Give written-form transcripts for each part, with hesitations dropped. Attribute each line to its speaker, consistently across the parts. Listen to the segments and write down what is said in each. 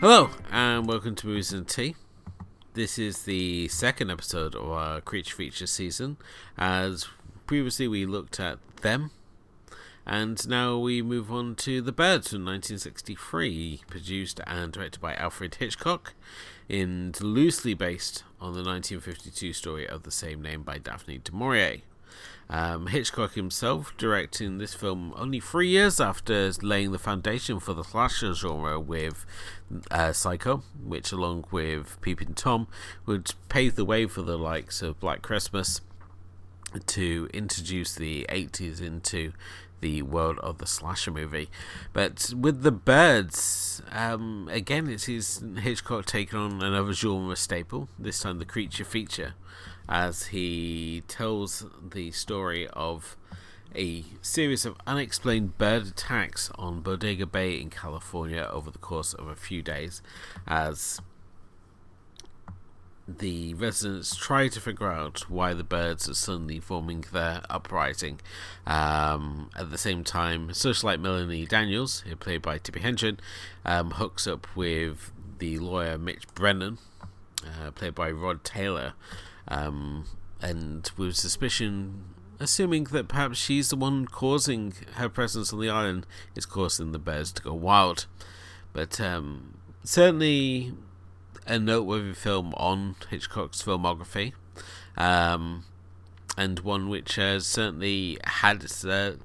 Speaker 1: Hello, and welcome to Movies and Tea. This is the second episode of our Creature Feature season, as previously we looked at Them, and now we move on to The Birds from 1963, produced and directed by Alfred Hitchcock, and loosely based on the 1952 story of the same name by Daphne du Maurier. Hitchcock himself directing this film only 3 years after laying the foundation for the slasher genre with Psycho, which along with Peeping Tom would pave the way for the likes of Black Christmas to introduce the 80s into the world of the slasher movie. But with The Birds, again it's Hitchcock taking on another genre staple, this time the creature feature, as he tells the story of a series of unexplained bird attacks on Bodega Bay in California over the course of a few days, as the residents try to figure out why the birds are suddenly forming their uprising. At the same time, socialite Melanie Daniels, who played by Tippi Hedren, hooks up with the lawyer Mitch Brennan, played by Rod Taylor, and with suspicion assuming that perhaps she's the one causing her presence on the island is causing the birds to go wild. But certainly a noteworthy film on Hitchcock's filmography, and one which has certainly had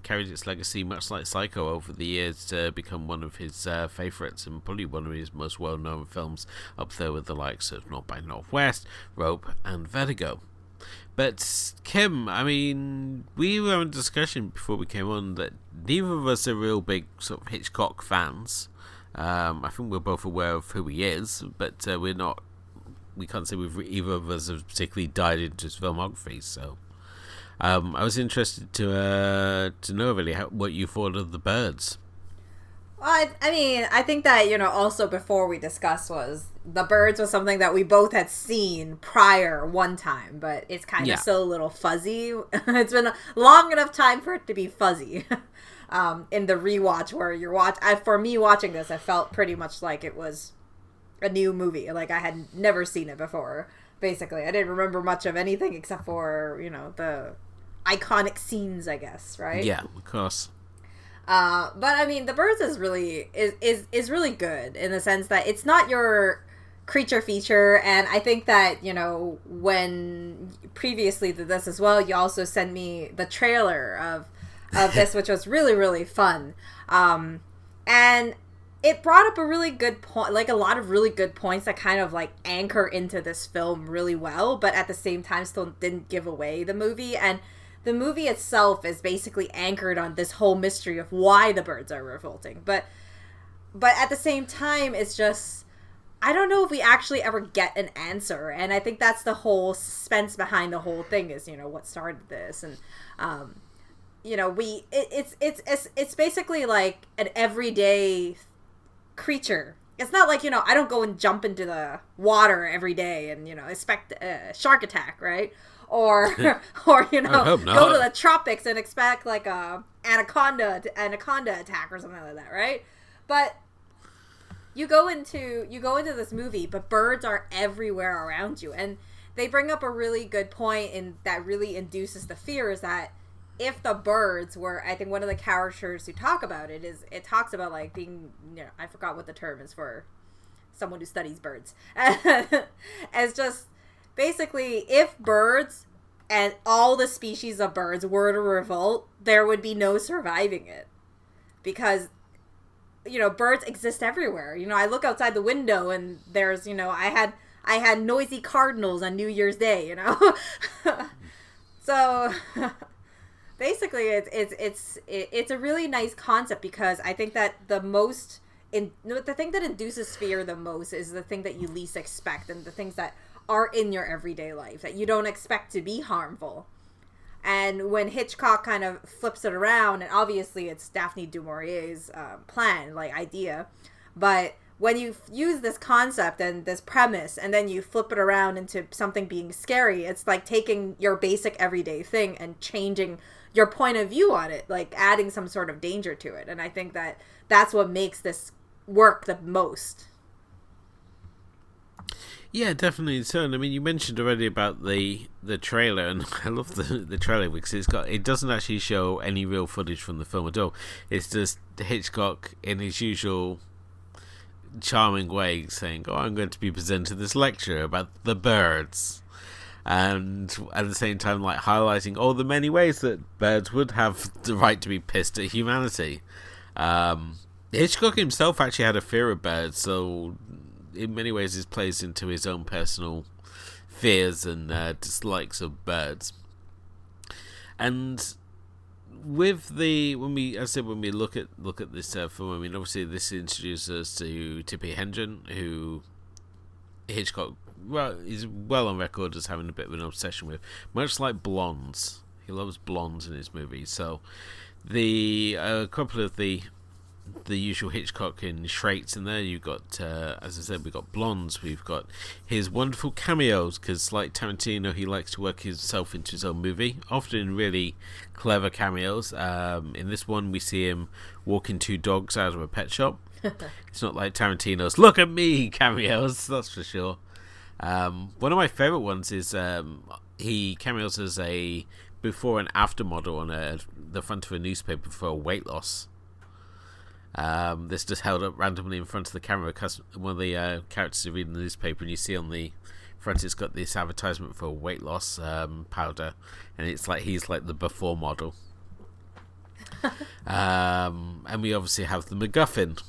Speaker 1: carried its legacy, much like Psycho, over the years to become one of his favourites and probably one of his most well-known films, up there with the likes of North by Northwest, Rope, and Vertigo. But Kim, I mean, we were in a discussion before we came on that neither of us are real big sort of Hitchcock fans. I think we're both aware of who he is, but we can't say either of us have particularly dived into his filmography. So I was interested to know really what you thought of The Birds.
Speaker 2: Well, I mean, I think that, also before we discussed was The Birds was something that we both had seen prior one time, but it's kind of still a little fuzzy. It's been a long enough time for it to be fuzzy. In the rewatch where for me watching this, I felt pretty much like it was a new movie. Like I had never seen it before. Basically, I didn't remember much of anything except for the iconic scenes, I guess, right?
Speaker 1: Yeah, of course.
Speaker 2: But I mean, The Birds is really really good in the sense that it's not your creature feature, and I think that when previously to this as well, you also sent me the trailer of this, which was really, really fun. And it brought up a really good point, like a lot of really good points that kind of like anchor into this film really well, but at the same time still didn't give away the movie. And the movie itself is basically anchored on this whole mystery of why the birds are revolting. But at the same time, it's just, I don't know if we actually ever get an answer. And I think that's the whole suspense behind the whole thing is, what started this. And, it's basically like an everyday creature. It's not like, I don't go and jump into the water every day and, expect a shark attack, right? Or go to the tropics and expect like a anaconda attack or something like that, right? But you go into this movie, but birds are everywhere around you, and they bring up a really good point, and that really induces the fear is that if the birds were, I think one of the characters who talk about it talks about like being, I forgot what the term is for someone who studies birds. As just basically, if birds and all the species of birds were to revolt, there would be no surviving it. Because, birds exist everywhere. I look outside the window and there's, I had noisy cardinals on New Year's Day, So basically, it's a really nice concept because I think that the thing that induces fear the most is the thing that you least expect, and the things that are in your everyday life that you don't expect to be harmful. And when Hitchcock kind of flips it around, and obviously it's Daphne du Maurier's idea, but when you use this concept and this premise and then you flip it around into something being scary, it's like taking your basic everyday thing and changing your point of view on it, like adding some sort of danger to it. And I think that that's what makes this work the most.
Speaker 1: Yeah, definitely. So, I mean, you mentioned already about the trailer, and I love the trailer because it doesn't actually show any real footage from the film at all. It's just Hitchcock in his usual charming way saying, "Oh, I'm going to be presenting this lecture about the birds," and at the same time, like highlighting all the many ways that birds would have the right to be pissed at humanity. Hitchcock himself actually had a fear of birds, so in many ways this plays into his own personal fears and dislikes of birds. And with when we look at this film, I mean, obviously this introduces us to Tippi Hedren, who Hitchcock is well on record as having a bit of an obsession with, much like blondes. He loves blondes in his movies. So the couple of the usual Hitchcock and traits in there. You've got, as I said, we've got blondes. We've got his wonderful cameos, because like Tarantino, he likes to work himself into his own movie, often really clever cameos. In this one, we see him walking two dogs out of a pet shop. It's not like Tarantino's "look at me" cameos, that's for sure. One of my favourite ones is he cameos as a before and after model on the front of a newspaper for weight loss. This just held up randomly in front of the camera because one of the characters is reading the newspaper, and you see on the front it's got this advertisement for weight loss powder, and it's like he's like the before model. And we obviously have the MacGuffin,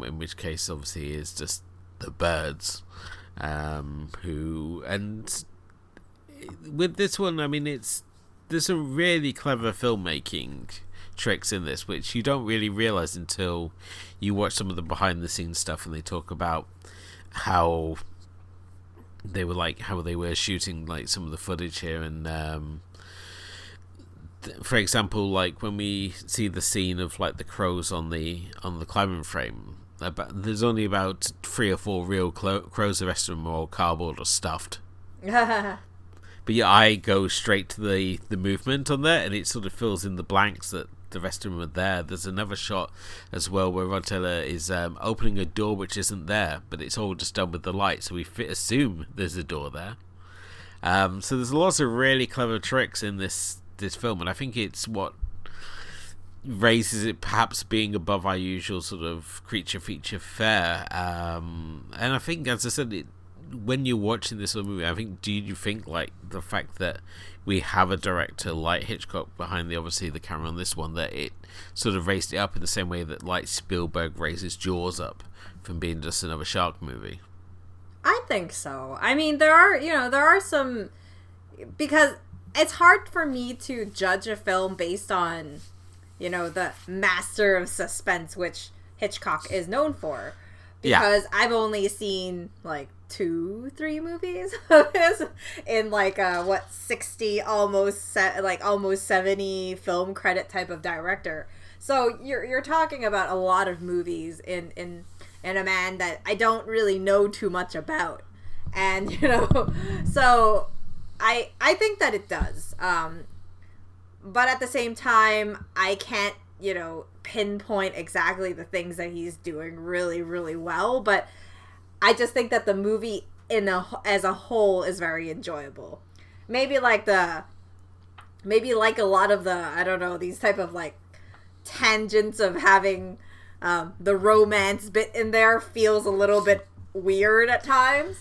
Speaker 1: in which case obviously is just the birds, who, and with this one, I mean, there's some really clever filmmaking tricks in this, which you don't really realize until you watch some of the behind the scenes stuff, and they talk about how they were shooting like some of the footage here, and for example, like when we see the scene of like the crows on the climbing frame, there's only about 3 or 4 real crows. The rest of them are all cardboard or stuffed. But your eye goes straight to the movement on there, and it sort of fills in the blanks that the rest of them are there. There's another shot as well where Rod Taylor is opening a door which isn't there, but it's all just done with the light, so we assume there's a door there. So there's lots of really clever tricks in this film, and I think it's what raises it perhaps being above our usual sort of creature feature fare. And I think, as I said, when you're watching this movie, I think, do you think like the fact that we have a director like Hitchcock behind the camera on this one, that it sort of raised it up in the same way that like Spielberg raises Jaws up from being just another shark movie?
Speaker 2: I think so. I mean, there are some, because it's hard for me to judge a film based on, the master of suspense, which Hitchcock is known for. Because I've only seen like 2-3 movies of his in like 60 almost 70 film credit type of director. So you're talking about a lot of movies in a man that I don't really know too much about, and so I think that it does, but at the same time I can't pinpoint exactly the things that he's doing really, really well, but I just think that the movie as a whole is very enjoyable. Maybe like a lot of the, I don't know, these type of like tangents of having the romance bit in there feels a little bit weird at times.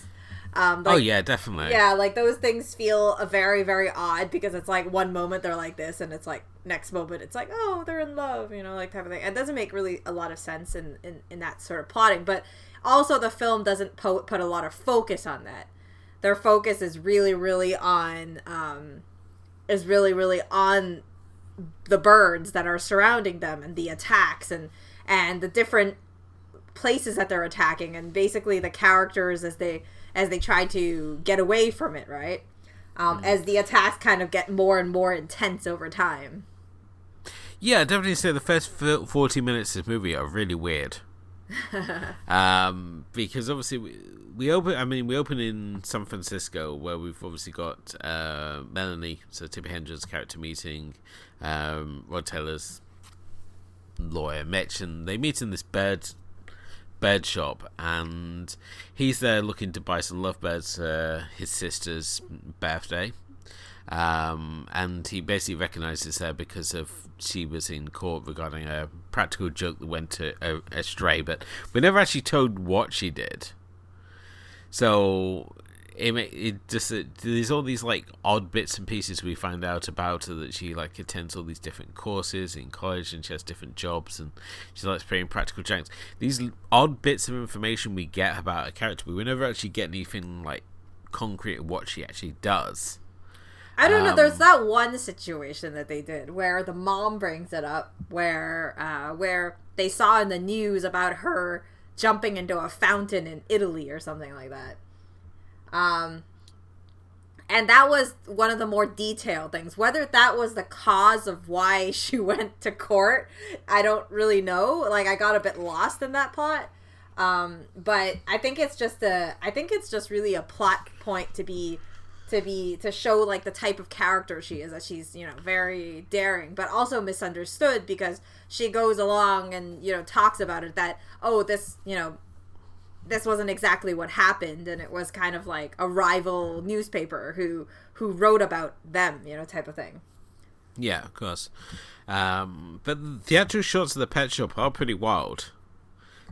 Speaker 1: Oh yeah, definitely.
Speaker 2: Yeah, like those things feel very, very odd, because it's like one moment they're like this, and it's like next moment it's like, oh, they're in love, like type of thing. It doesn't make really a lot of sense in that sort of plotting, but also the film doesn't put a lot of focus on that. Their focus is really, really on the birds that are surrounding them, and the attacks, and the different places that they're attacking, and basically the characters as they try to get away from it, right? As the attacks kind of get more and more intense over time.
Speaker 1: Yeah, I'd definitely say the first 40 minutes of this movie are really weird. Because obviously we open in San Francisco, where we've obviously got Melanie, so Tippi Hedren's character, meeting Rod Taylor's lawyer Mitch, and they meet in this bird bird shop, and he's there looking to buy some lovebirds for his sister's birthday. And he basically recognizes her because of she was in court regarding a practical joke that went astray, but we're never actually told what she did. So it just there's all these like odd bits and pieces we find out about her, that she like attends all these different courses in college and she has different jobs and she likes playing practical jokes. These odd bits of information we get about her character, but we never actually get anything like concrete of what she actually does.
Speaker 2: I don't know. There's that one situation that they did where the mom brings it up, where they saw in the news about her jumping into a fountain in Italy or something like that. And that was one of the more detailed things. Whether that was the cause of why she went to court, I don't really know. Like, I got a bit lost in that plot. But I think it's just really a plot point to show like the type of character she is, that she's, you know, very daring but also misunderstood, because she goes along and, you know, talks about it that, oh, this, you know, this wasn't exactly what happened, and it was kind of like a rival newspaper who wrote about them, you know, type of thing.
Speaker 1: Yeah, of course. But the actual shots of the pet shop are pretty wild.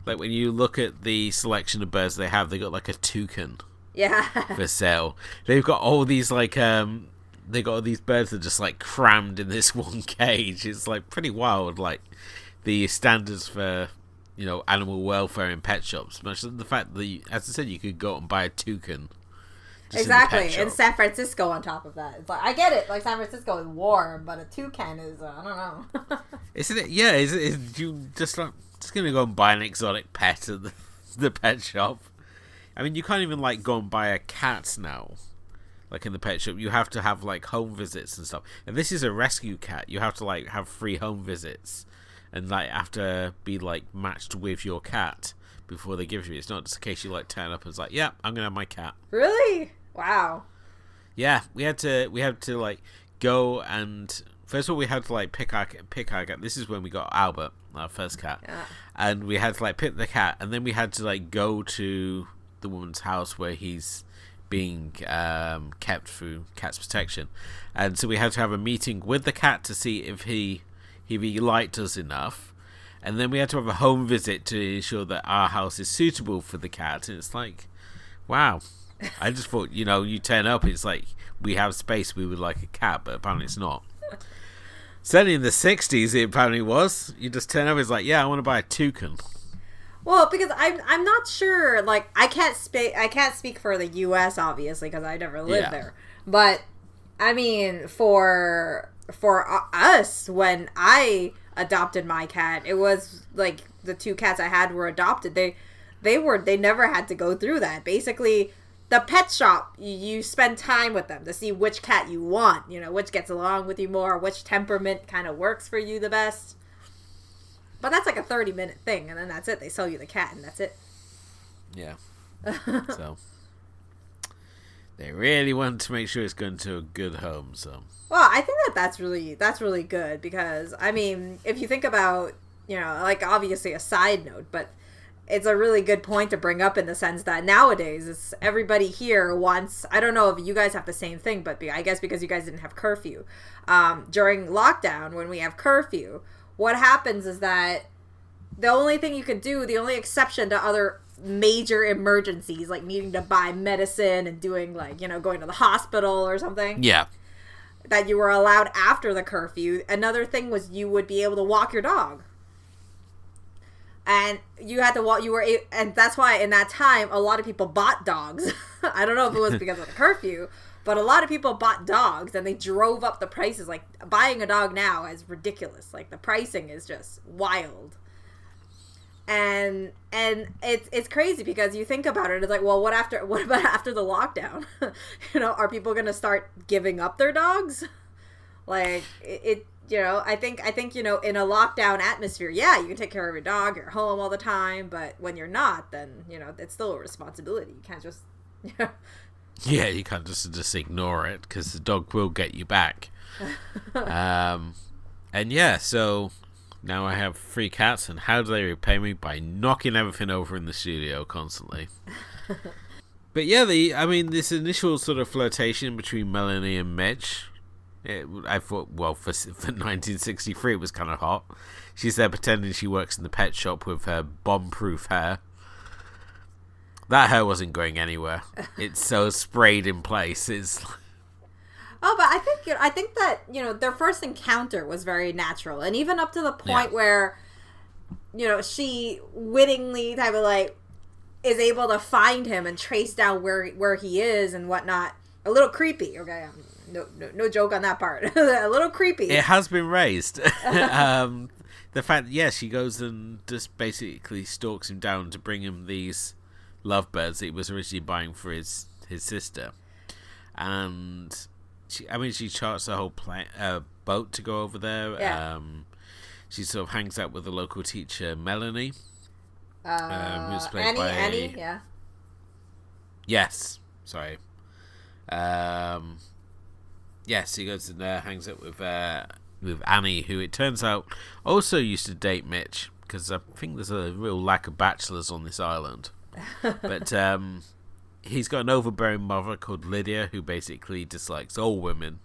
Speaker 1: Like, when you look at the selection of birds they got like a toucan.
Speaker 2: Yeah.
Speaker 1: For sale. They've got all these like they got all these birds that are just like crammed in this one cage. It's like pretty wild, like the standards for, you know, animal welfare in pet shops. Much the fact that as I said, you could go out and buy a toucan.
Speaker 2: Exactly. In San Francisco on top of that. It's like, I get it, like San Francisco is warm, but a toucan is I don't know.
Speaker 1: Isn't it? Yeah, is you just gonna go and buy an exotic pet at the pet shop? I mean, you can't even like go and buy a cat now, like in the pet shop. You have to have like home visits and stuff. And this is a rescue cat. You have to like have free home visits, and like have to be like matched with your cat before they give you. It's not just a case you like turn up and it's like, yeah, I'm gonna have my cat.
Speaker 2: Really? Wow.
Speaker 1: Yeah, we had to like go and first of all we had to like pick our cat. This is when we got Albert, our first cat, and we had to like pick the cat, and then we had to like go to the woman's house where he's being kept through cat's protection, and so we had to have a meeting with the cat to see if he liked us enough, and then we had to have a home visit to ensure that our house is suitable for the cat. And it's like, wow, I just thought, you know, you turn up, it's like we have space, we would like a cat, but apparently it's not. Certainly in the 60s it apparently was. You just turn up, it's like, yeah, I want to buy a toucan.
Speaker 2: Well, because I'm not sure, like, I can't speak for the U.S. obviously, because I never lived there. But I mean, for us, when I adopted my cat, it was like the two cats I had were adopted. They never had to go through that. Basically, the pet shop, you spend time with them to see which cat you want, you know, which gets along with you more, which temperament kind of works for you the best. But that's like a 30-minute thing, and then that's it. They sell you the cat, and that's it.
Speaker 1: Yeah. So they really want to make sure it's going to a good home. So.
Speaker 2: Well, I think that's really good, because I mean, if you think about, you know, like obviously a side note, but it's a really good point to bring up in the sense that nowadays it's everybody here wants. I don't know if you guys have the same thing, but I guess because you guys didn't have curfew during lockdown, when we have curfew. What happens is that the only thing you can do, the only exception to other major emergencies, like needing to buy medicine and doing like, you know, going to the hospital or something. Yeah. That you were allowed after the curfew. Another thing was you would be able to walk your dog. And you had to walk, and that's why in that time, a lot of people bought dogs. I don't know if it was because of the curfew, but a lot of people bought dogs, and they drove up the prices. Like, buying a dog now is ridiculous. Like, the pricing is just wild. And it's crazy, because you think about it, it's like, well, what about after the lockdown? You know, are people going to start giving up their dogs? Like, you know, I think, you know, in a lockdown atmosphere, yeah, you can take care of your dog, you're home all the time, but when you're not, then, you know, it's still a responsibility. You can't just, you know.
Speaker 1: Yeah, you can't just ignore it, because the dog will get you back. And yeah, so now I have 3 cats, and how do they repay me? By knocking everything over in the studio constantly. But yeah, this initial sort of flirtation between Melanie and Mitch, I thought, well, for 1963, it was kind of hot. She's there pretending she works in the pet shop with her bomb-proof hair. That hair wasn't going anywhere. It's so sprayed in place.
Speaker 2: Oh, but I think that, their first encounter was very natural. And even up to the point where, she wittingly type of like is able to find him and trace down where he is and whatnot. A little creepy, okay? No joke on that part. A little creepy.
Speaker 1: It has been raised. The fact that, she goes and just basically stalks him down to bring him these lovebirds that he was originally buying for his sister. And she charts the whole boat to go over there.
Speaker 2: Yeah.
Speaker 1: She sort of hangs out with the local teacher, Melanie. Who's played
Speaker 2: Annie, yeah.
Speaker 1: Yes, sorry. Yes, he goes in there, hangs out with Annie, who it turns out also used to date Mitch, because I think there's a real lack of bachelors on this island. But he's got an overbearing mother called Lydia, who basically dislikes all women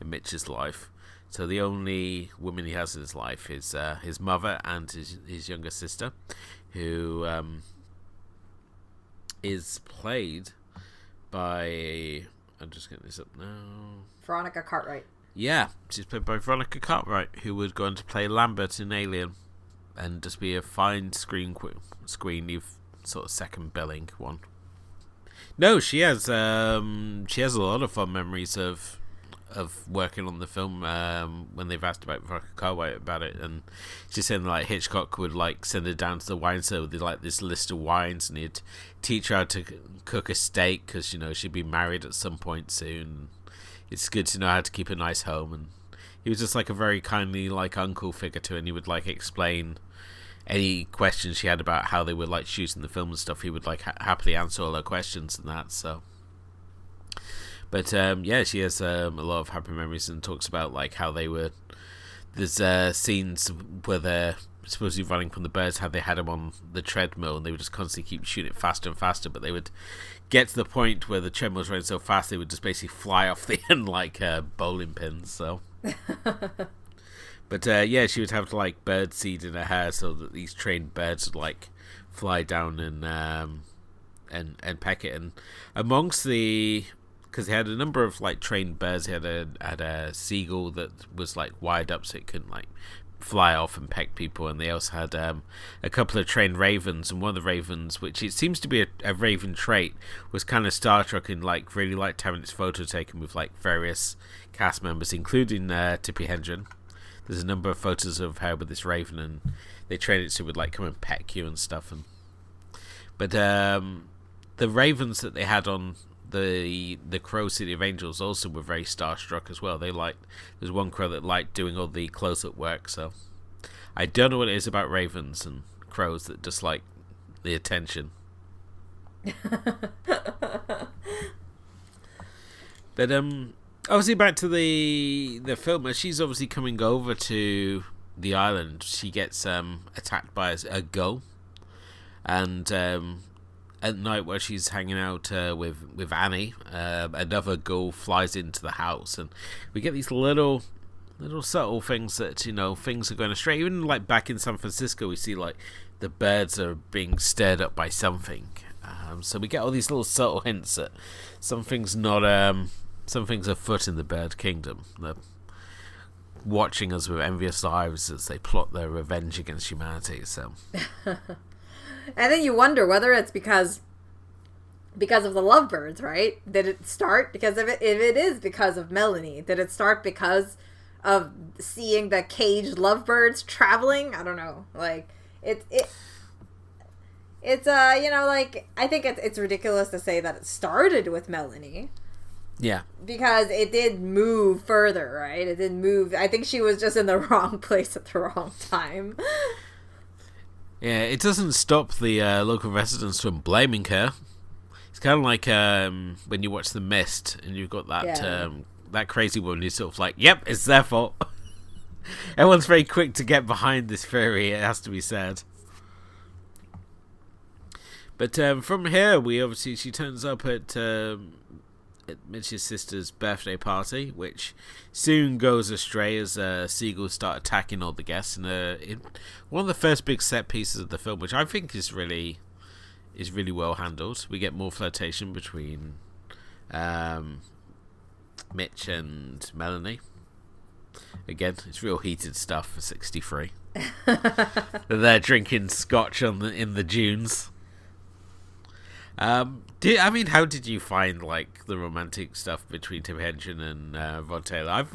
Speaker 1: in Mitch's life. So the only women he has in his life is his mother and his younger sister, who is played by... I'm just getting this up now.
Speaker 2: Veronica Cartwright.
Speaker 1: Yeah, she's played by Veronica Cartwright, who would go on to play Lambert in Alien, and just be a fine screen sort of second billing one. No, she has a lot of fun memories of working on the film when they've asked about Veronica Cartwright about it, and she's saying like Hitchcock would like send her down to the wine cellar with like this list of wines, and he'd teach her how to cook a steak because she'd be married at some point soon. It's good to know how to keep a nice home, and he was just like a very kindly like uncle figure to her, and he would like explain any questions she had about how they were like shooting the film and stuff. He would like happily answer all her questions and that. So, but she has a lot of happy memories and talks about like how they were. There's scenes where they're supposedly running from the birds, how they had them on the treadmill and they would just constantly keep shooting it faster and faster, but they would get to the point where the treadmill was running so fast they would just basically fly off the end like bowling pins. So. But she would have like bird seed in her hair so that these trained birds would like fly down and peck it. And amongst because they had a number of like trained birds, they had a seagull that was like wired up so it couldn't like fly off and peck people, and they also had a couple of trained ravens, and one of the ravens, which it seems to be a raven trait, was kind of starstruck and like really liked having its photo taken with like various cast members, including Tippi Hedren. There's a number of photos of her with this raven, and they trained it so it would like come and peck you and stuff. But the ravens that they had on the Crow City of Angels also were very starstruck as well. There's one crow that liked doing all the close-up work. So I don't know what it is about ravens and crows that just like the attention. But obviously, back to the film. She's obviously coming over to the island. She gets attacked by a gull, and at night, where she's hanging out with Annie, another gull flies into the house, and we get these little subtle things that things are going astray. Even like back in San Francisco, we see like the birds are being stirred up by something. So we get all these little subtle hints that something's afoot in the bird kingdom. They're watching us with envious eyes as they plot their revenge against humanity. So,
Speaker 2: and then you wonder whether it's because of the lovebirds, right? Did it start because of it? If it is because of Melanie, did it start because of seeing the caged lovebirds traveling? I don't know. Like it's like I think it's ridiculous to say that it started with Melanie.
Speaker 1: Yeah.
Speaker 2: Because it did move further, right? It did move. I think she was just in the wrong place at the wrong time.
Speaker 1: Yeah, it doesn't stop the local residents from blaming her. It's kind of like when you watch The Mist and you've got that that crazy woman who's sort of like, yep, it's their fault. Everyone's very quick to get behind this theory, it has to be said. But from here, she turns up at Mitch's sister's birthday party, which soon goes astray as seagulls start attacking all the guests. And in one of the first big set pieces of the film, which I think is really well handled, we get more flirtation between Mitch and Melanie. Again, it's real heated stuff for 63. They're drinking scotch in the dunes. How did you find like the romantic stuff between Tim Henson and Rod Taylor?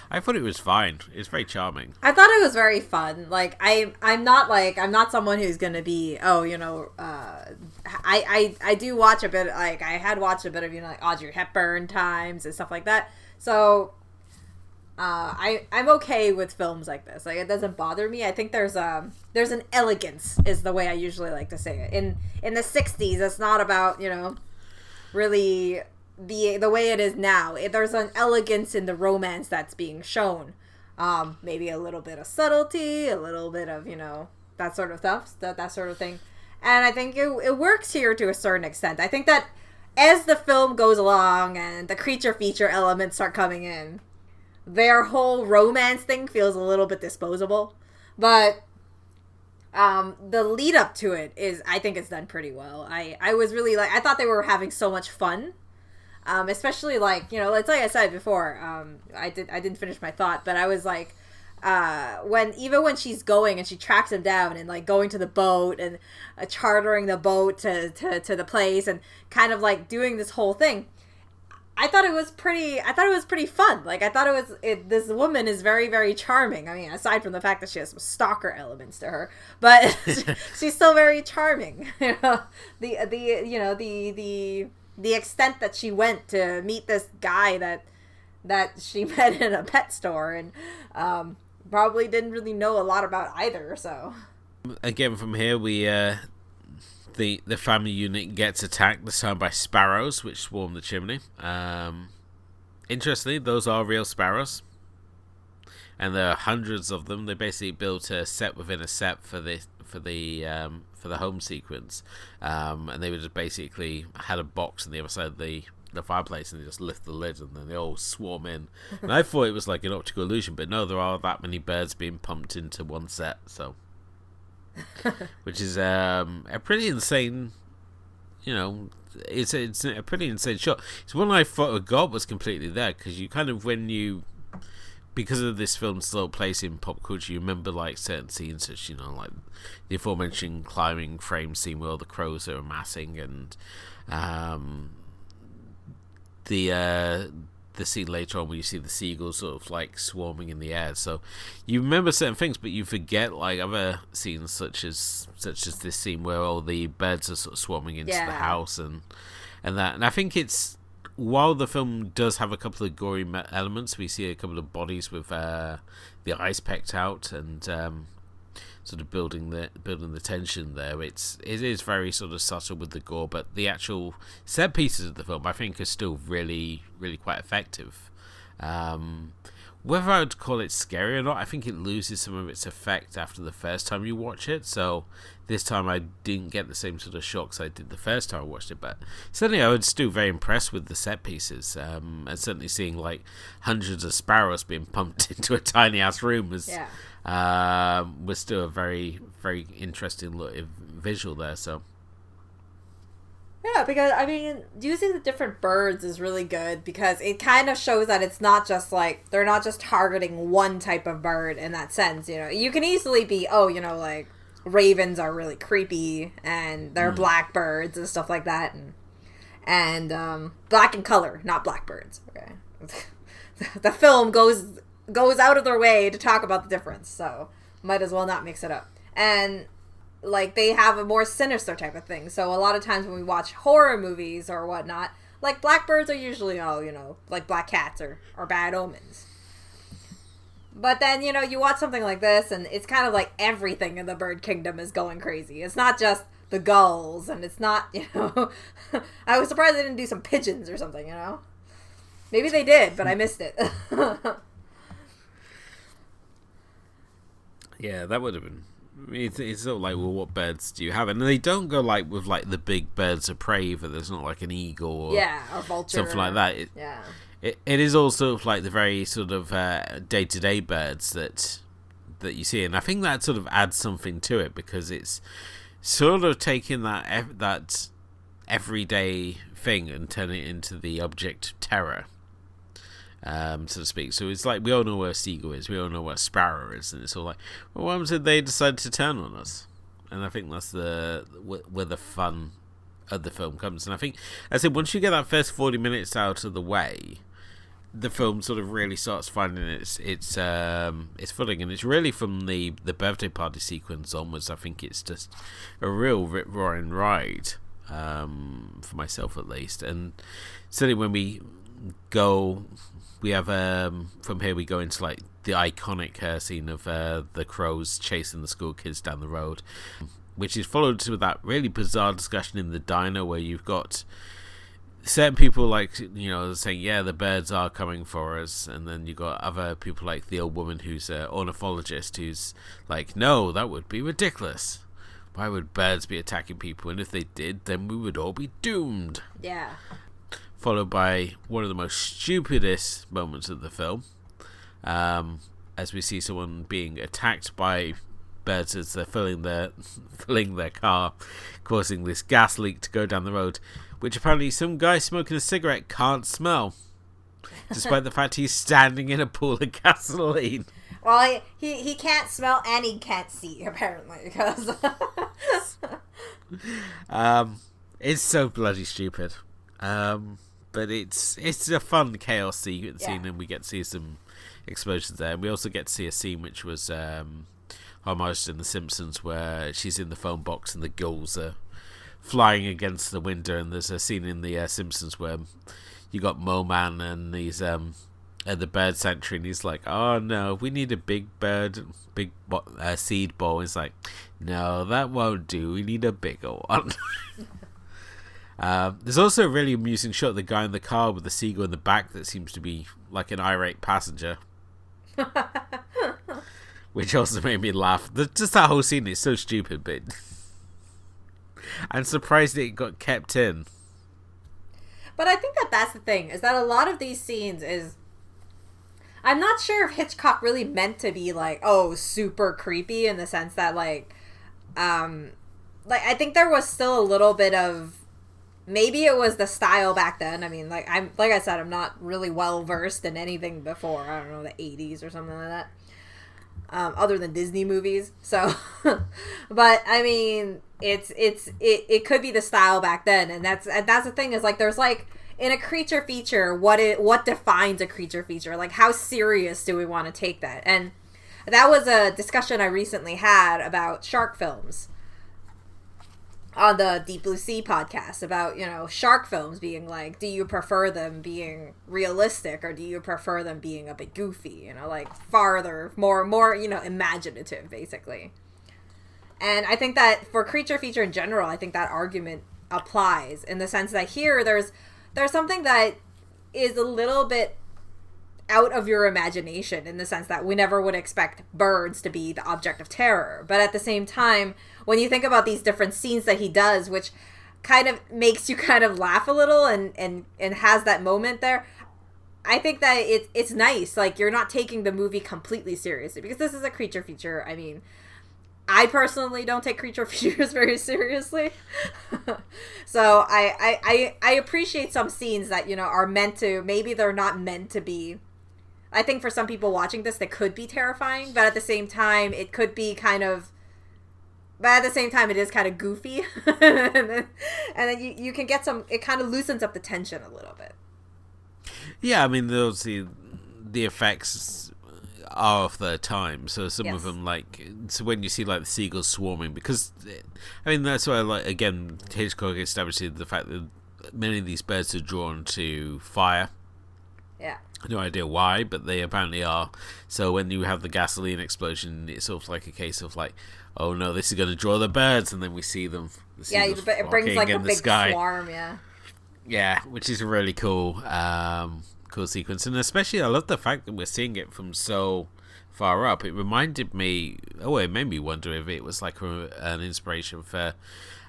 Speaker 1: I thought it was fine. It's very charming.
Speaker 2: I thought it was very fun. Like I'm not someone who's gonna be I do watch a bit, like I had watched a bit of like Audrey Hepburn times and stuff like that. So I'm okay with films like this. Like, it doesn't bother me. I think there's an elegance, is the way I usually like to say it. In the 60s, it's not about, really the way it is now. There's an elegance in the romance that's being shown. Maybe a little bit of subtlety, a little bit of, that sort of stuff, that sort of thing. And I think it works here to a certain extent. I think that as the film goes along and the creature feature elements start coming in, their whole romance thing feels a little bit disposable. But the lead up to it I think it's done pretty well. I was really I thought they were having so much fun. Especially it's like I said before, I didn't finish my thought, but I was like, when she's going and she tracks him down and like going to the boat and chartering the boat to the place and kind of like doing this whole thing. I thought it was pretty fun. Like, I thought this woman is very, very charming. I mean, aside from the fact that she has some stalker elements to her, but she's still very charming. The extent that she went to meet this guy that she met in a pet store and probably didn't really know a lot about either. So
Speaker 1: again, from here we the family unit gets attacked, this time by sparrows, which swarm the chimney. Interestingly, those are real sparrows, and there are hundreds of them. They basically built a set within a set for the home sequence, and they would just basically had a box on the other side of the fireplace, and they just lift the lid, and then they all swarm in. And I thought it was like an optical illusion, but no, there are that many birds being pumped into one set, so. Which is a pretty insane, it's a pretty insane shot. It's one I thought God was completely there, because you kind of, because of this film's slow place in pop culture, you remember like certain scenes such, like the aforementioned climbing frame scene where all the crows are amassing, and the scene later on where you see the seagulls sort of like swarming in the air. So you remember certain things, but you forget like other scenes such as this scene where all the birds are sort of swarming into the house and that. And I think it's, while the film does have a couple of gory elements, we see a couple of bodies with the eyes pecked out and sort of building the tension there. It is very sort of subtle with the gore, but the actual set pieces of the film I think are still really, really quite effective. Whether I would call it scary or not, I think it loses some of its effect after the first time you watch it. So this time I didn't get the same sort of shocks I did the first time I watched it, but certainly I was still very impressed with the set pieces, and certainly seeing like hundreds of sparrows being pumped into a tiny ass room was still a very, very interesting visual there. So
Speaker 2: yeah, because I mean, using the different birds is really good, because it kind of shows that it's not just like, they're not just targeting one type of bird in that sense. You can easily be, like ravens are really creepy and they're blackbirds and stuff like that, and black in color, not blackbirds. Okay, the film goes out of their way to talk about the difference, so might as well not mix it up. And like, they have a more sinister type of thing. So a lot of times when we watch horror movies or whatnot, like blackbirds are usually, like black cats or bad omens. But then, you watch something like this and it's kind of like everything in the bird kingdom is going crazy. It's not just the gulls, and it's not, I was surprised they didn't do some pigeons or something, Maybe they did, but I missed it.
Speaker 1: Yeah, that would have been. It's sort of like, well, what birds do you have? And they don't go like with like the big birds of prey either. There's not like an eagle or
Speaker 2: or vulture,
Speaker 1: something like that. It is also like the very sort of day-to-day birds that you see, and I think that sort of adds something to it because it's sort of taking that everyday thing and turning it into the object of terror, so to speak. So it's like we all know where a seagull is, we all know what a sparrow is, and it's all like, well, what did they decide to turn on us? And I think that's where the fun of the film comes. And I think, as I said, once you get that first 40 minutes out of the way, the film sort of really starts finding its footing, and it's really from the birthday party sequence onwards. I think it's just a real rip-roaring ride, for myself at least. And certainly when we have from here we go into like the iconic scene of the crows chasing the school kids down the road, which is followed with that really bizarre discussion in the diner where you've got certain people like, saying, yeah, the birds are coming for us, and then you got other people like the old woman who's an ornithologist who's like, no, that would be ridiculous. Why would birds be attacking people? And if they did, then we would all be doomed.
Speaker 2: Yeah.
Speaker 1: Followed by one of the most stupidest moments of the film, as we see someone being attacked by birds as they're filling their car, causing this gas leak to go down the road, which apparently some guy smoking a cigarette can't smell, despite the fact he's standing in a pool of gasoline.
Speaker 2: Well, he can't smell and he can't see, apparently, because
Speaker 1: it's so bloody stupid. But it's a fun chaos scene, and we get to see some explosions there. And we also get to see a scene which was homaged in The Simpsons, where she's in the phone box and the gulls are flying against the window. And there's a scene in the Simpsons where you got Mo Man and he's at the bird sanctuary, and he's like, oh no, we need a big seed ball. He's like, no, that won't do, we need a bigger one. There's also a really amusing shot of the guy in the car with the seagull in the back that seems to be like an irate passenger. Which also made me laugh. Just that whole scene is so stupid, but I'm surprised it got kept in.
Speaker 2: But I think that's the thing, is that a lot of these scenes is, I'm not sure if Hitchcock really meant to be like, oh, super creepy, in the sense that like I think there was still a little bit of, maybe it was the style back then. I mean, like I said, I'm not really well versed in anything before, I don't know, the 80s or something like that, other than Disney movies. So, but I mean, it could be the style back then, and that's the thing, is like there's like, in a creature feature, what defines a creature feature? Like, how serious do we want to take that? And that was a discussion I recently had about shark films on the Deep Blue Sea podcast, about, shark films being like, do you prefer them being realistic, or do you prefer them being a bit goofy, like farther, more, imaginative, basically. And I think that for creature feature in general, I think that argument applies, in the sense that here there's something that is a little bit out of your imagination, in the sense that we never would expect birds to be the object of terror. But at the same time, when you think about these different scenes that he does, which kind of makes you kind of laugh a little and has that moment there, I think that it's nice. Like, you're not taking the movie completely seriously, because this is a creature feature. I mean, I personally don't take creature features very seriously. So I appreciate some scenes that, are meant to, maybe they're not meant to be. I think for some people watching this, they could be terrifying, but at the same time, it could be kind of, but at the same time, it is kind of goofy. and then you can get some, it kind of loosens up the tension a little bit.
Speaker 1: Yeah, I mean, the effects are of their time, so some of them, like, so when you see like the seagulls swarming, because I mean, that's why, like, again, Hitchcock established the fact that many of these birds are drawn to fire.
Speaker 2: Yeah,
Speaker 1: no idea why, but they apparently are. So when you have the gasoline explosion, it's sort of like a case of like, oh no, this is going to draw the birds, and then we see them.
Speaker 2: It brings like a big swarm.
Speaker 1: Yeah, which is a really cool sequence, and especially I love the fact that we're seeing it from so far up. It reminded me, it made me wonder if it was like an inspiration for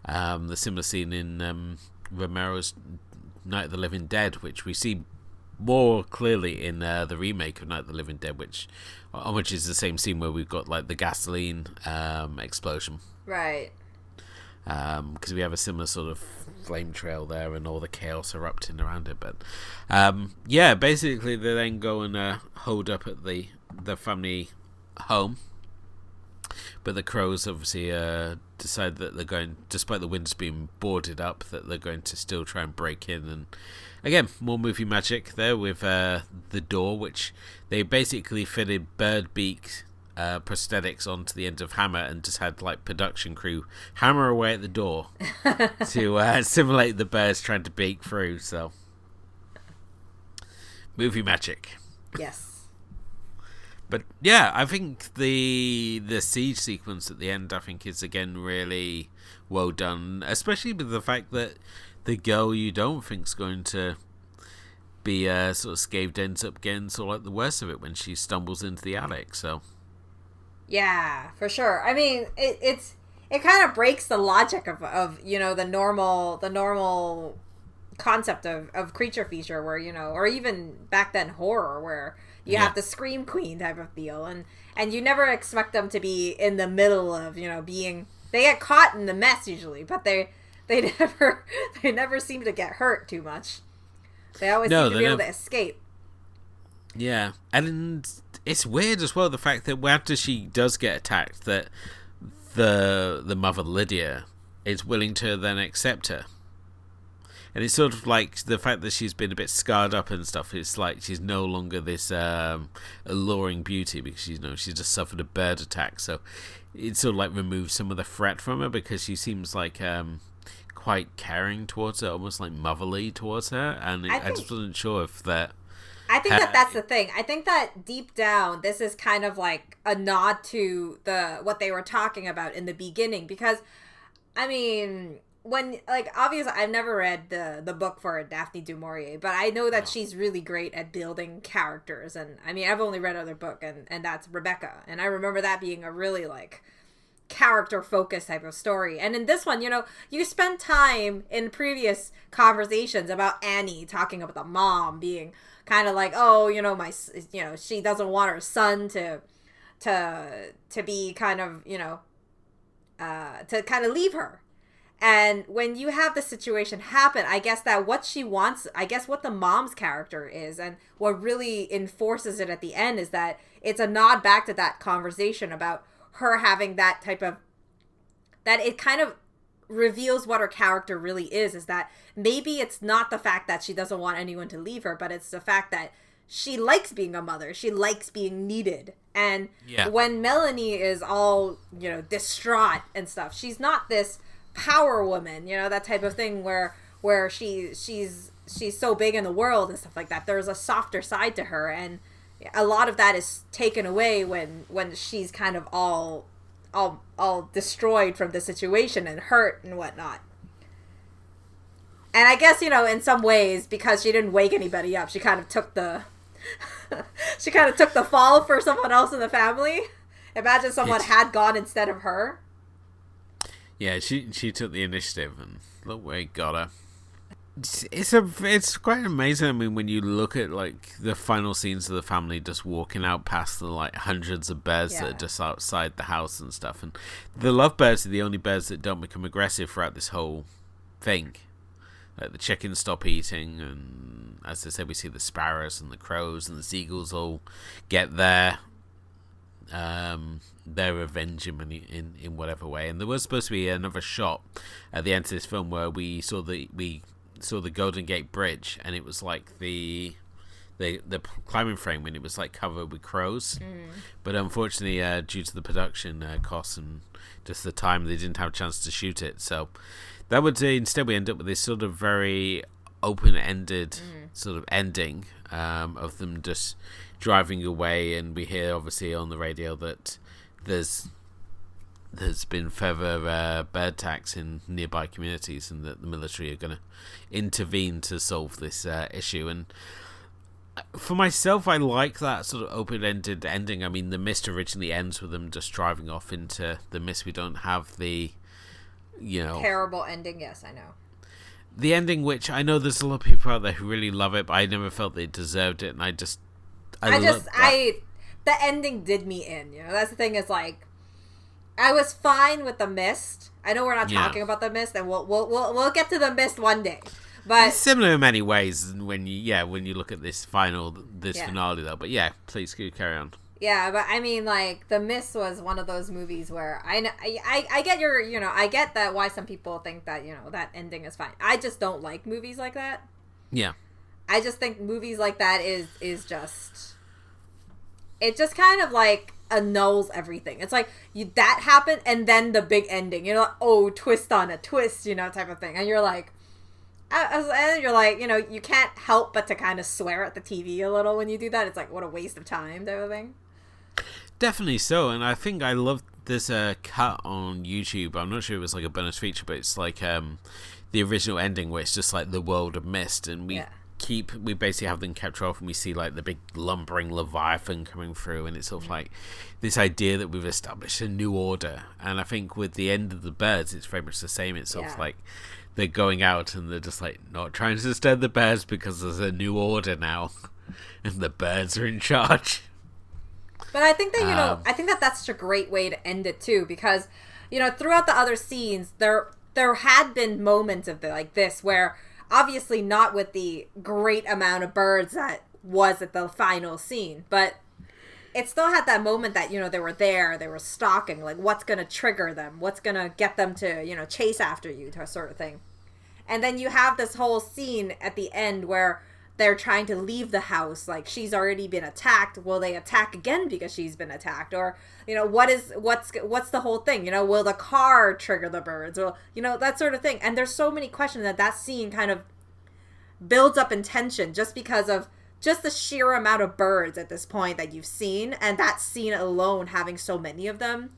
Speaker 1: the similar scene in Romero's Night of the Living Dead, which we see more clearly in the remake of Night of the Living Dead, which is the same scene where we've got like the gasoline explosion.
Speaker 2: Right.
Speaker 1: Because we have a similar sort of flame trail there and all the chaos erupting around it. But basically they then go and hold up at the family home. But the crows obviously decide that they're going, despite the windows being boarded up, that they're going to still try and break in. And again, more movie magic there with the door, which they basically fitted bird beak prosthetics onto the end of hammer and just had like production crew hammer away at the door to simulate the birds trying to break through. So movie magic.
Speaker 2: Yes.
Speaker 1: But yeah, I think the siege sequence at the end, I think, is again really well done, especially with the fact that the girl you don't think's going to be sort of scathed ends up getting sort of like the worst of it when she stumbles into the attic. So
Speaker 2: yeah, for sure. I mean, it kind of breaks the logic of you know, the normal concept of creature feature, where, you know, or even back then horror, where you have the scream queen type of feel, and you never expect them to be in the middle of, you know, being, they get caught in the mess usually, but they never seem to get hurt too much. They always seem to be able to escape.
Speaker 1: Yeah, and it's weird as well, the fact that after she does get attacked, that the mother Lydia is willing to then accept her. And it's sort of like the fact that she's been a bit scarred up and stuff. It's like she's no longer this alluring beauty, because she's just suffered a bird attack. So it sort of like removes some of the threat from her, because she seems like quite caring towards her, almost like motherly towards her. And I just wasn't sure if that.
Speaker 2: I think that's the thing. I think that deep down, this is kind of like a nod to what they were talking about in the beginning, because I mean, when, like, obviously I've never read the book for Daphne du Maurier, but I know that she's really great at building characters. And I mean, I've only read other book, and that's Rebecca, and I remember that being a really like character focused type of story. And in this one, you know, you spent time in previous conversations about Annie talking about the mom being kind of like, oh, you know, she doesn't want her son to be kind of, you know, to kind of leave her. And when you have the situation happen, I guess that what she wants, I guess what the mom's character is, and what really enforces it at the end, is that it's a nod back to that conversation about her having that type of, that it kind of reveals what her character really is that maybe it's not the fact that she doesn't want anyone to leave her, but it's the fact that she likes being a mother. She likes being needed. And when Melanie is all, you know, distraught and stuff, she's not this power woman, you know, that type of thing where she's so big in the world and stuff like that. There's a softer side to her, and a lot of that is taken away when she's kind of all destroyed from the situation and hurt and whatnot. And I guess, you know, in some ways, because she didn't wake anybody up, she kind of took the fall for someone else in the family. Imagine someone had gone instead of her.
Speaker 1: Yeah, she took the initiative, and look where he got her. It's quite amazing. I mean, when you look at like the final scenes of the family just walking out past the like hundreds of bears that are just outside the house and stuff, and the lovebirds are the only birds that don't become aggressive throughout this whole thing. Like the chickens stop eating, and as I said, we see the sparrows and the crows and the seagulls all get their revenge in whatever way. And there was supposed to be another shot at the end of this film where we saw the Golden Gate Bridge, and it was like the climbing frame, and it was like covered with crows. But unfortunately, due to the production costs and just the time, they didn't have a chance to shoot it. So that would instead we end up with this sort of very open-ended sort of ending of them just driving away, and we hear obviously on the radio that there's been further bird attacks in nearby communities, and that the military are going to intervene to solve this issue. And For myself, I like that sort of open-ended ending. I mean, The Mist originally ends with them just driving off into the mist. We don't have the,
Speaker 2: terrible ending. Yes, I know.
Speaker 1: The ending, which I know there's a lot of people out there who really love it, but I never felt they deserved it, and
Speaker 2: the ending did me in. That's the thing. Is like, I was fine with The Mist. I know we're not talking about The Mist, and we'll get to The Mist one day. But
Speaker 1: it's similar in many ways when you look at this finale though. But yeah, please carry on.
Speaker 2: Yeah, but I mean, like, The Mist was one of those movies where I get I get that why some people think that that ending is fine. I just don't like movies like that.
Speaker 1: Yeah,
Speaker 2: I just think movies like that is just, it just kind of like annuls everything. It's like that happened and then the big ending. Twist on a twist, type of thing, and you're like. And you're like, you can't help but to kind of swear at the TV a little when you do that. It's like, what a waste of time, type of thing.
Speaker 1: Definitely so, and I think I love this cut on YouTube. I'm not sure it was like a bonus feature, but it's like the original ending where it's just like the world of mist, and we basically have them capture off, and we see like the big lumbering leviathan coming through, and it's sort of like this idea that we've established a new order. And I think with the end of the birds, it's very much the same. It's sort of like they're going out and they're just like not trying to disturb the birds because there's a new order now and the birds are in charge.
Speaker 2: But I think that I think that that's such a great way to end it too, because throughout the other scenes there had been moments of like this where obviously not with the great amount of birds that was at the final scene, but it still had that moment that, they were there, they were stalking, like what's going to trigger them, what's going to get them to, chase after you, sort of thing. And then you have this whole scene at the end where they're trying to leave the house, like she's already been attacked. Will they attack again because she's been attacked? Or, what's the whole thing? Will the car trigger the birds? Or, that sort of thing. And there's so many questions that scene kind of builds up in tension just because of just the sheer amount of birds at this point that you've seen, and that scene alone having so many of them,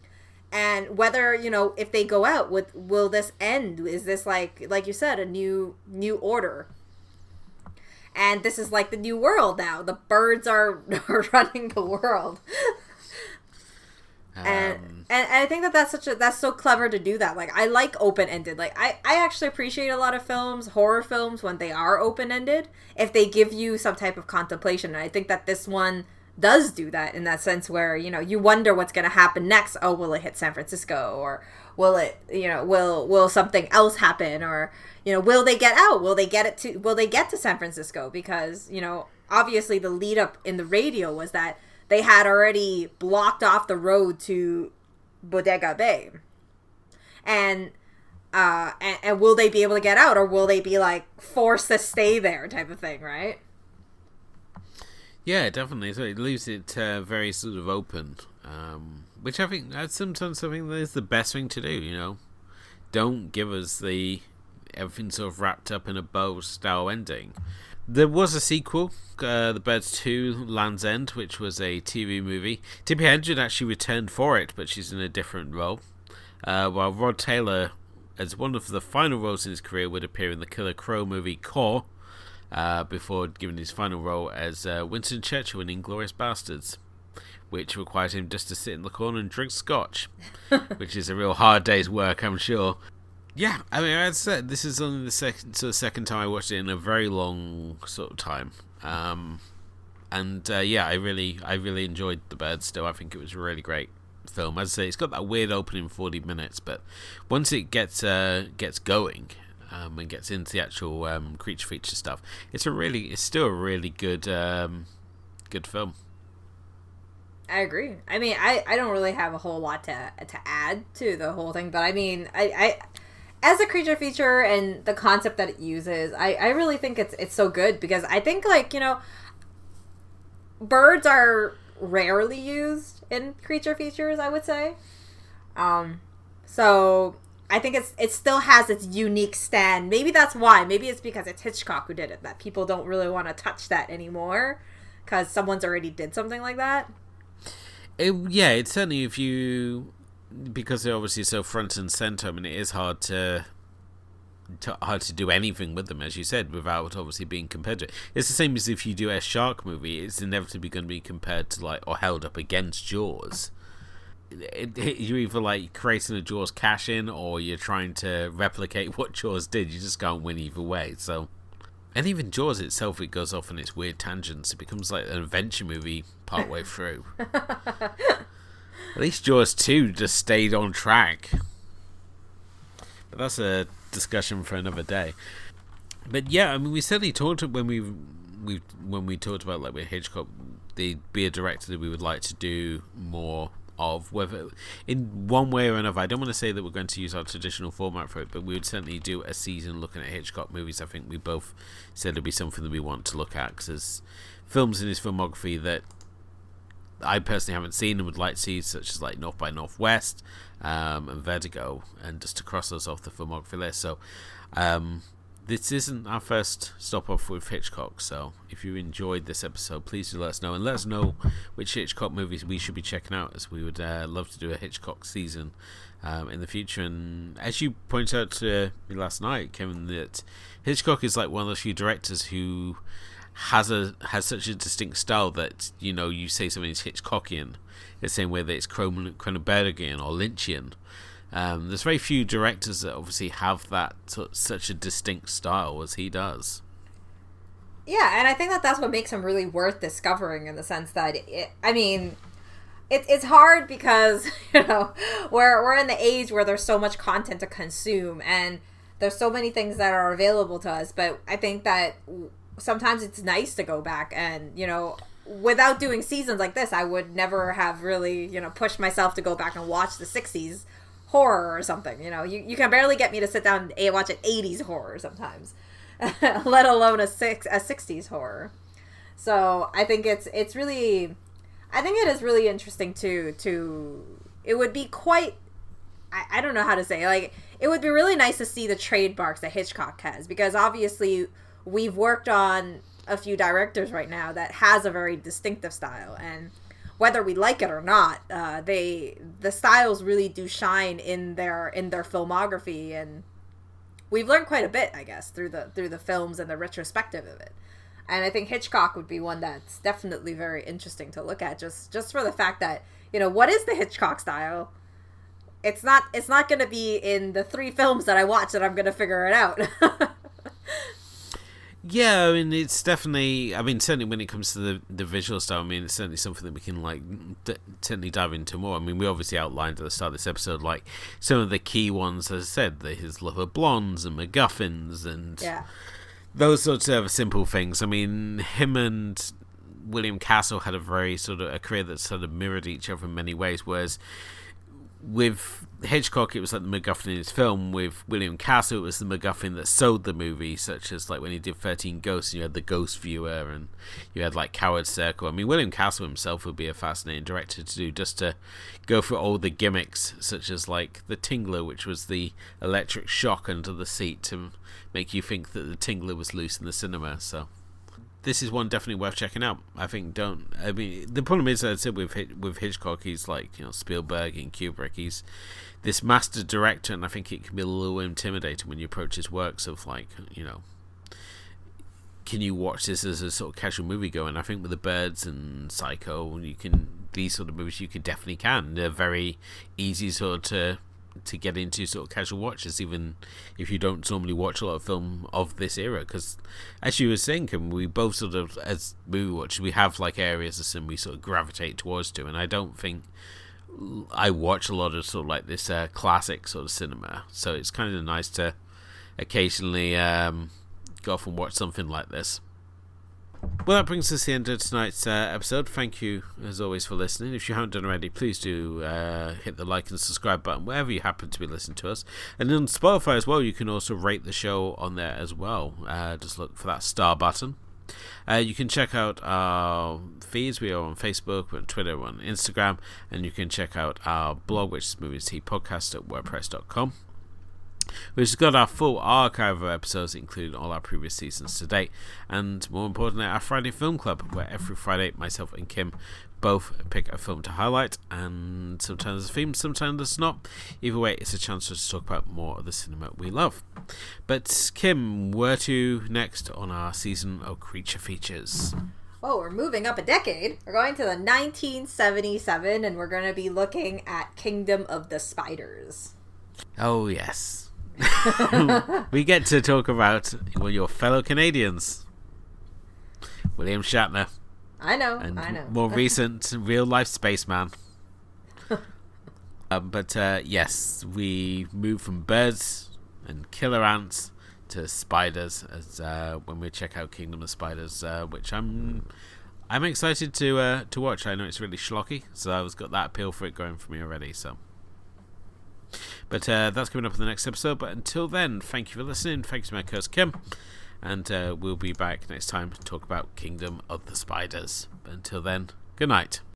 Speaker 2: and whether if they go out, will this end? Is this like you said, a new order? And this is like the new world now. The birds are running the world. And I think that's so clever to do that. Like, I like open-ended. Like, I actually appreciate a lot of horror films, when they are open-ended, if they give you some type of contemplation. And I think that this one does do that, in that sense where, you wonder what's going to happen next. Oh, will it hit San Francisco? Or will it, will something else happen? Or, will they get out? Will they get to San Francisco? Because, obviously the lead up in the radio was that they had already blocked off the road to Bodega Bay. And will they be able to get out, or will they be like forced to stay there, type of thing, right?
Speaker 1: Yeah, definitely. So it leaves it very sort of open, which I think sometimes that is the best thing to do. Don't give us everything sort of wrapped up in a bow style ending. There was a sequel, The Birds 2 Land's End, which was a TV movie. Tippi Hedren actually returned for it, but she's in a different role. While Rod Taylor, as one of the final roles in his career, would appear in the Killer Crow movie Core, before giving his final role as Winston Churchill in Inglourious Bastards, which requires him just to sit in the corner and drink scotch, which is a real hard day's work, I'm sure. Yeah, I mean, as I said, this is only the second time I watched it in a very long sort of time. I really enjoyed The Birds still. I think it was a really great film. As I say, it's got that weird opening 40 minutes, but once it gets going and gets into the actual creature feature stuff, it's still a really good film.
Speaker 2: I agree. I mean, I don't really have a whole lot to add to the whole thing, but I mean, I as a creature feature and the concept that it uses, I really think it's so good, because I think, like, birds are rarely used in creature features, I would say. So I think it still has its unique stand. Maybe that's why. Maybe it's because it's Hitchcock who did it, that people don't really want to touch that anymore because someone's already did something like that.
Speaker 1: It's certainly, because they're obviously so front and center. I mean, it is hard to hard to do anything with them, as you said, without obviously being compared to it. It's the same as if you do a shark movie, it's inevitably going to be compared to, like, or held up against Jaws. You're either like creating a Jaws cash in, or you're trying to replicate what Jaws did. You just can't win either way. So, and even Jaws itself, it goes off on its weird tangents. It becomes like an adventure movie partway through. At least Jaws 2 just stayed on track. But that's a discussion for another day. But yeah, I mean, we certainly talked when we talked about, like, with Hitchcock, there'd be a director that we would like to do more of, whether in one way or another. I don't want to say that we're going to use our traditional format for it, but we would certainly do a season looking at Hitchcock movies. I think we both said it'd be something that we want to look at, because there's films in his filmography that I personally haven't seen and would like to see, such as like North by Northwest and Vertigo, and just to cross those off the filmography list. So this isn't our first stop off with Hitchcock, so if you enjoyed this episode, please do let us know, and let us know which Hitchcock movies we should be checking out, as we would love to do a Hitchcock season in the future. And as you pointed out to me last night, Kevin, that Hitchcock is like one of those few directors who has such a distinct style that, you know, you say something is Hitchcockian the same way that it's Cronenbergian or Lynchian. There's very few directors that obviously have that such a distinct style as he does.
Speaker 2: Yeah, and I think that that's what makes him really worth discovering, in the sense that it's hard because, you know, we're in the age where there's so much content to consume, and there's so many things that are available to us. But I think that sometimes it's nice to go back and, you know, without doing seasons like this, I would never have really, you know, pushed myself to go back and watch the 60s horror or something. You know, you can barely get me to sit down and watch an 80s horror sometimes, let alone a 60s horror. So I think it is really interesting to it would be quite, I don't know how to say, like, it would be really nice to see the trademarks that Hitchcock has, because obviously we've worked on a few directors right now that has a very distinctive style, and whether we like it or not, the styles really do shine in their filmography, and we've learned quite a bit, I guess, through the films and the retrospective of it. And I think Hitchcock would be one that's definitely very interesting to look at, just for the fact that, you know, what is the Hitchcock style? It's not going to be in the 3 films that I watch that I'm going to figure it out.
Speaker 1: Yeah, I mean, it's definitely, I mean, certainly when it comes to the visual style, I mean, it's certainly something that we can, like, certainly dive into more. I mean, we obviously outlined at the start of this episode, like, some of the key ones, as I said, his love of blondes and MacGuffins and those sorts of simple things. I mean, him and William Castle had a very sort of a career that sort of mirrored each other in many ways, whereas with Hitchcock, it was like the MacGuffin in his film. With William Castle, it was the MacGuffin that sold the movie, such as like when he did 13 Ghosts, and you had the Ghost Viewer, and you had like Coward Circle. I mean, William Castle himself would be a fascinating director to do, just to go through all the gimmicks, such as like the Tingler, which was the electric shock under the seat to make you think that the Tingler was loose in the cinema. So this is one definitely worth checking out. I think the problem is, as I said, with Hitchcock, he's like, you know, Spielberg and Kubrick. He's this master director, and I think it can be a little intimidating when you approach his works of, like, you know, can you watch this as a sort of casual moviegoer? And I think with The Birds and Psycho, these sort of movies you definitely can. They're very easy sort of to get into sort of casual watches, even if you don't normally watch a lot of film of this era, because as you were saying, we both sort of, as movie watchers, we have like areas of cinema we sort of gravitate towards to, and I don't think I watch a lot of sort of like this classic sort of cinema, so it's kind of nice to occasionally go off and watch something like this. Well, that brings us to the end of tonight's episode. Thank you, as always, for listening. If you haven't done already, please do hit the like and subscribe button wherever you happen to be listening to us. And on Spotify as well, you can also rate the show on there as well. Just look for that star button. You can check out our feeds. We are on Facebook, we're on Twitter, we're on Instagram. And you can check out our blog, which is moviestpodcast at wordpress.com. which has got our full archive of episodes, including all our previous seasons to date, and more importantly, our Friday Film Club, where every Friday myself and Kim both pick a film to highlight, and sometimes it's a theme, sometimes it's not. Either way, it's a chance for us to talk about more of the cinema we love. But Kim, where to next on our season of Creature Features?
Speaker 2: Oh, we're moving up a decade. We're going to the 1977, and we're going to be looking at Kingdom of the Spiders.
Speaker 1: Oh, yes. We get to talk about one of your fellow Canadians, William Shatner.
Speaker 2: I know.
Speaker 1: More recent real-life spaceman. But yes, we move from birds and killer ants to spiders as when we check out Kingdom of Spiders, which I'm excited to watch. I know it's really schlocky, so I've got that appeal for it going for me already. So, but that's coming up in the next episode. But until then, thank you for listening. Thank you to my co-host Kim, and we'll be back next time to talk about Kingdom of the Spiders. But until then, good night.